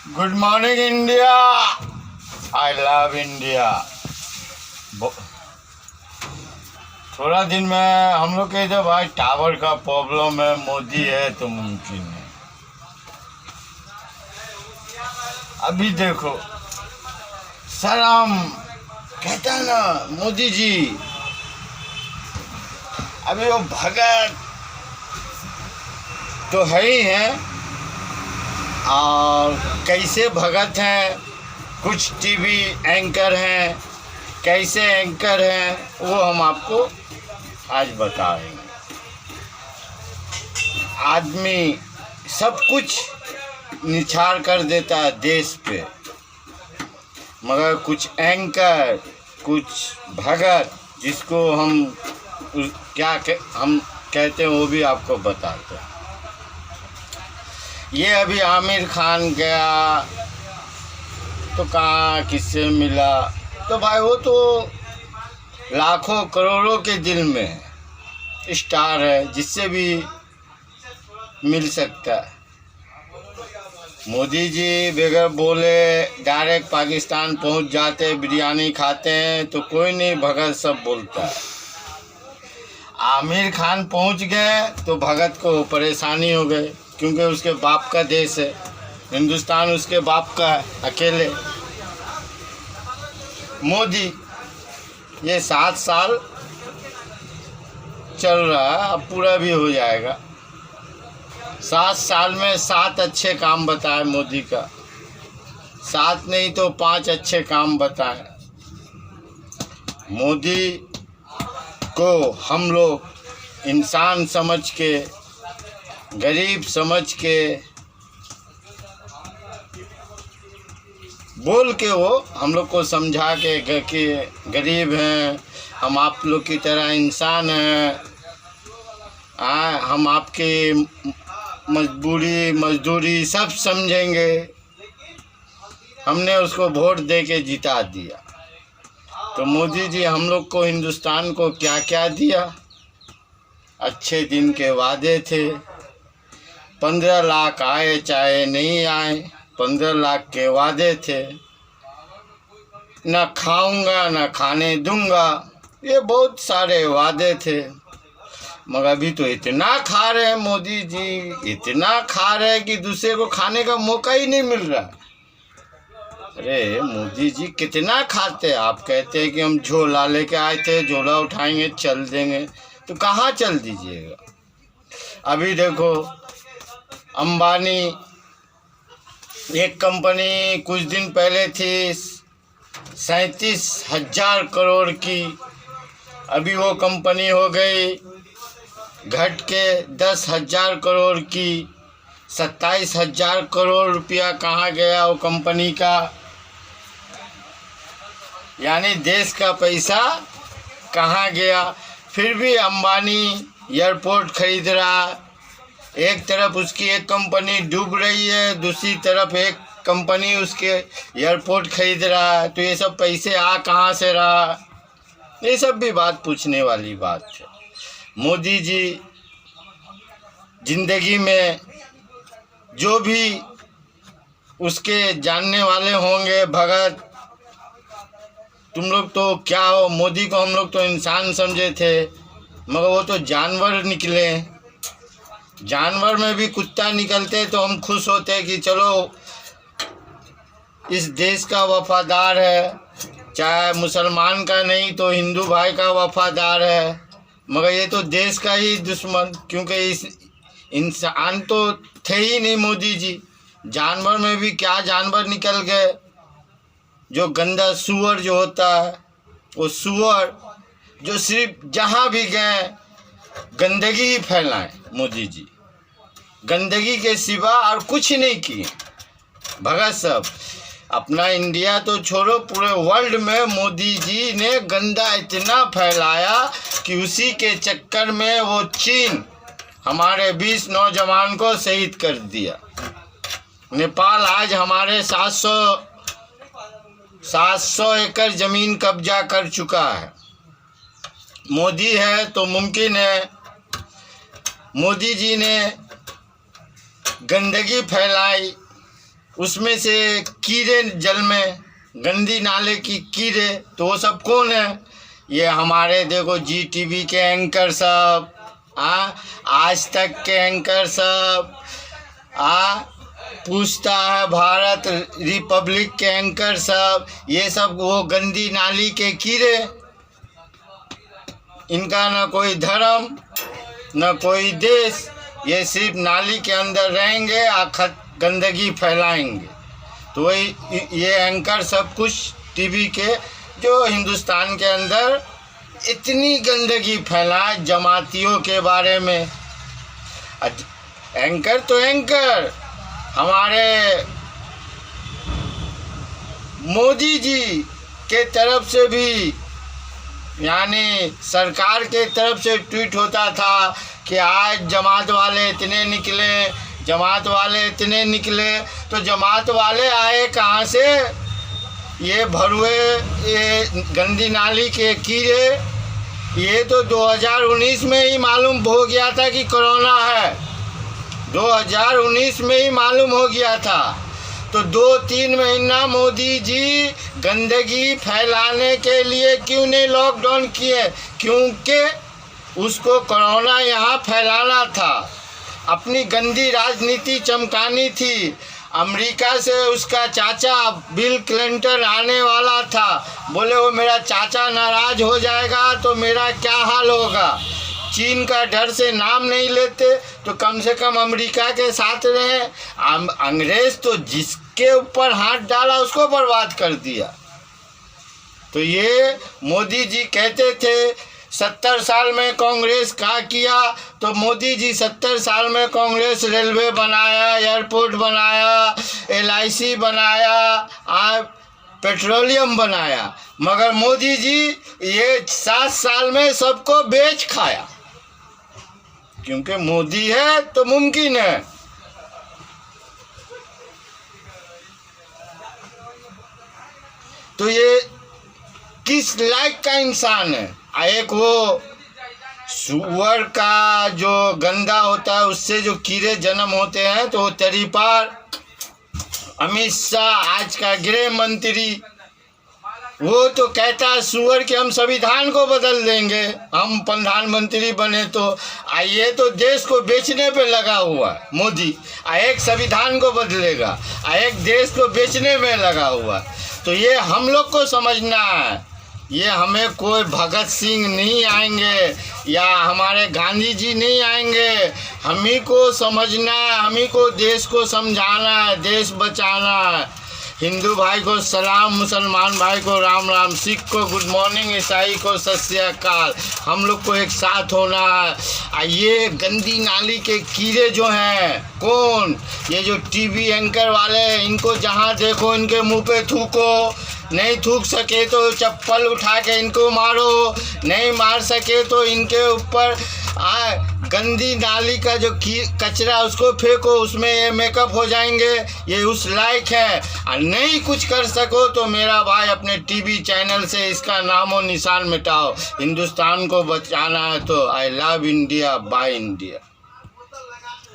Good morning India. I love India. थोड़ा दिन में हम लोग के इधर भाई टावर का प्रॉब्लम है, मोदी है तो मुमकिन है। अभी देखो सर, हम कहते हैं ना मोदी जी, अभी वो भगत तो है ही हैं, और कैसे भगत हैं, कुछ टीवी एंकर हैं, कैसे एंकर हैं वो हम आपको आज बता रहे हैं। आदमी सब कुछ निछाड़ कर देता है देश पे, मगर कुछ एंकर, कुछ भगत जिसको हम हम कहते हैं वो भी आपको बताते हैं। ये अभी आमिर खान गया तो कहाँ किससे मिला, तो भाई वो तो लाखों करोड़ों के दिल में है, स्टार है, जिससे भी मिल सकता है। मोदी जी बगैर बोले डायरेक्ट पाकिस्तान पहुंच जाते, बिरयानी खाते हैं तो कोई नहीं, भगत सब बोलता है। आमिर खान पहुंच गए तो भगत को परेशानी हो गई, क्योंकि उसके बाप का देश है, हिंदुस्तान उसके बाप का है अकेले। मोदी ये 7 साल चल रहा है, अब पूरा भी हो जाएगा। 7 साल में 7 अच्छे काम बताए मोदी का, 7 नहीं तो 5 अच्छे काम बताए। मोदी को हम लोग इंसान समझ के, गरीब समझ के बोल के वो हम लोग को समझा के कि गरीब हैं, हम आप लोग की तरह इंसान हैं, हम आपकी मजदूरी सब समझेंगे। हमने उसको वोट दे के जिता दिया। तो मोदी जी हम लोग को, हिंदुस्तान को क्या क्या दिया? अच्छे दिन के वादे थे, 15 लाख आए चाहे नहीं आए, 15 लाख के वादे थे। न खाऊंगा न खाने दूंगा, ये बहुत सारे वादे थे। मगर अभी तो इतना खा रहे हैं मोदी जी, इतना खा रहे हैं कि दूसरे को खाने का मौका ही नहीं मिल रहा। अरे मोदी जी कितना खाते हैं? आप कहते हैं कि हम झोला लेके आए थे, झोला उठाएंगे चल देंगे, तो कहाँ चल दीजिएगा? अभी देखो अंबानी, एक कंपनी कुछ दिन पहले थी 37,000 करोड़ की, अभी वो कंपनी हो गई घट के 10,000 करोड़ की। 27,000 करोड़ रुपया कहाँ गया वो कंपनी का? यानी देश का पैसा कहाँ गया? फिर भी अंबानी एयरपोर्ट खरीद रहा, एक तरफ उसकी एक कंपनी डूब रही है, दूसरी तरफ एक कंपनी उसके एयरपोर्ट खरीद रहा है। तो ये सब पैसे आ कहाँ से रहा? ये सब भी बात पूछने वाली बात है। मोदी जी जिंदगी में जो भी उसके जानने वाले होंगे भगत, तुम लोग तो क्या हो, मोदी को हम लोग तो इंसान समझे थे, मगर वो तो जानवर निकले। जानवर में भी कुत्ता निकलते तो हम खुश होते कि चलो इस देश का वफादार है, चाहे मुसलमान का नहीं तो हिंदू भाई का वफादार है। मगर ये तो देश का ही दुश्मन, क्योंकि इस इंसान तो थे ही नहीं मोदी जी। जानवर में भी क्या जानवर निकल गए, जो गंदा सूअर जो होता है, वो सूअर जो सिर्फ जहाँ भी गए गंदगी ही फैलाएं। मोदी जी गंदगी के सिवा और कुछ नहीं किए। भगत सब अपना इंडिया तो छोड़ो, पूरे वर्ल्ड में मोदी जी ने गंदा इतना फैलाया कि उसी के चक्कर में वो चीन हमारे 20 नौजवान को शहीद कर दिया। नेपाल आज हमारे 700 एकड़ ज़मीन कब्जा कर चुका है। मोदी है तो मुमकिन है। मोदी जी ने गंदगी फैलाई, उसमें से कीड़े जल में, गंदी नाले की कीड़े, तो वो सब कौन है? ये हमारे देखो जी टीवी के एंकर सब, आज तक के एंकर सब, पूछता है भारत रिपब्लिक के एंकर सब, ये सब वो गंदी नाली के कीड़े। इनका न कोई धर्म न कोई देश, ये सिर्फ नाली के अंदर रहेंगे और गंदगी फैलाएंगे। तो वही ये एंकर सब कुछ टीवी के जो हिंदुस्तान के अंदर इतनी गंदगी फैलाए जमातियों के बारे में। एंकर तो एंकर, हमारे मोदी जी के तरफ से भी, यानी सरकार के तरफ से ट्वीट होता था कि आज जमात वाले इतने निकले, जमात वाले इतने निकले। तो जमात वाले आए कहाँ से? ये भरुए, ये गंदी नाली के कीड़े, ये तो 2019 में ही मालूम हो गया था कि कोरोना है। 2019 में ही मालूम हो गया था। तो 2-3 महीना मोदी जी गंदगी फैलाने के लिए क्यों नहीं लॉकडाउन किए? क्योंकि उसको कोरोना यहाँ फैलाना था, अपनी गंदी राजनीति चमकानी थी। अमेरिका से उसका चाचा बिल क्लिंटन आने वाला था, बोले वो मेरा चाचा नाराज हो जाएगा तो मेरा क्या हाल होगा। चीन का डर से नाम नहीं लेते तो कम से कम अमेरिका के साथ रहे। अंग्रेज तो जिसके ऊपर हाथ डाला उसको बर्बाद कर दिया। तो ये मोदी जी कहते थे 70 साल में कांग्रेस क्या किया, तो मोदी जी 70 साल में कांग्रेस रेलवे बनाया, एयरपोर्ट बनाया, LIC बनाया, पेट्रोलियम बनाया। मगर मोदी जी ये 7 साल में सबको बेच खाया, क्योंकि मोदी है तो मुमकिन है। तो ये किस लायक का इंसान है? एक वो सुअर का जो गंदा होता है उससे जो कीड़े जन्म होते हैं, तो तरीपार अमित शाह आज का गृह मंत्री, वो तो कहता है सुअर के हम संविधान को बदल देंगे, हम प्रधानमंत्री बने तो। ये तो देश को बेचने पे लगा हुआ है मोदी। एक संविधान को बदलेगा, एक देश को बेचने में लगा हुआ। तो ये हम लोग को समझना है, ये हमें कोई भगत सिंह नहीं आएंगे या हमारे गांधी जी नहीं आएंगे। हम ही को समझना है, हम ही को देश को समझाना है, देश बचाना है। हिंदू भाई को सलाम, मुसलमान भाई को राम राम, सिख को गुड मॉर्निंग, ईसाई को सत श्री अकाल। हम लोग को एक साथ होना है। ये गंदी नाली के कीड़े जो हैं, कौन? ये जो टीवी एंकर वाले हैं, इनको जहाँ देखो इनके मुंह पे थूको, नहीं थूक सके तो चप्पल उठा के इनको मारो, नहीं मार सके तो इनके ऊपर गंदी नाली का जो कचरा उसको फेंको, उसमें ये मेकअप हो जाएंगे, ये उस लायक है। और नहीं कुछ कर सको तो मेरा भाई अपने टीवी चैनल से इसका नामो निशान मिटाओ। हिंदुस्तान को बचाना है तो I love India, by India.